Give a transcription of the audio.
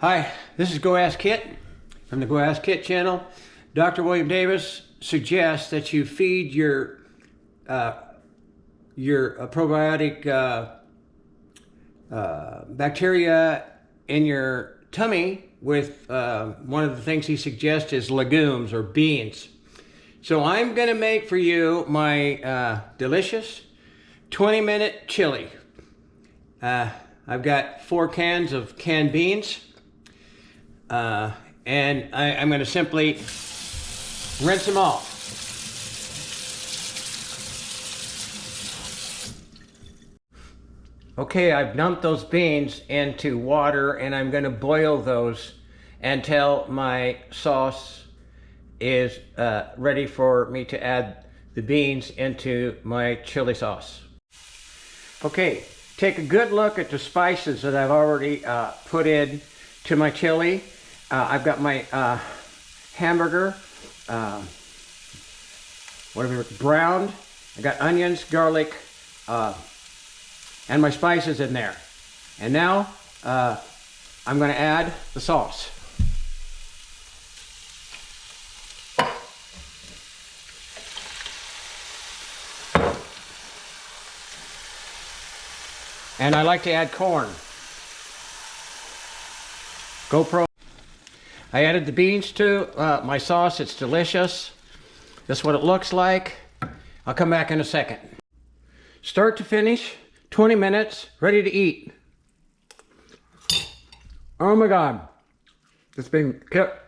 Hi, this is Go Ask Kit from the Go Ask Kit channel. Dr. William Davis suggests that you feed your probiotic bacteria in your tummy with one of the things he suggests is legumes or beans. So I'm going to make for you my delicious 20-minute chili. I've got 4 cans of canned beans. And I'm going to simply rinse them off. Okay, I've dumped those beans into water and I'm going to boil those until my sauce is ready for me to add the beans into my chili sauce. Okay, take a good look at the spices that I've already put in to my chili. I've got my hamburger, whatever, browned. I got onions, garlic, and my spices in there. And now I'm going to add the sauce. And I like to add corn. GoPro. I added the beans to my sauce. It's delicious. This is what it looks like. I'll come back in a second. Start to finish, 20 minutes, ready to eat. Oh my God. It's been kept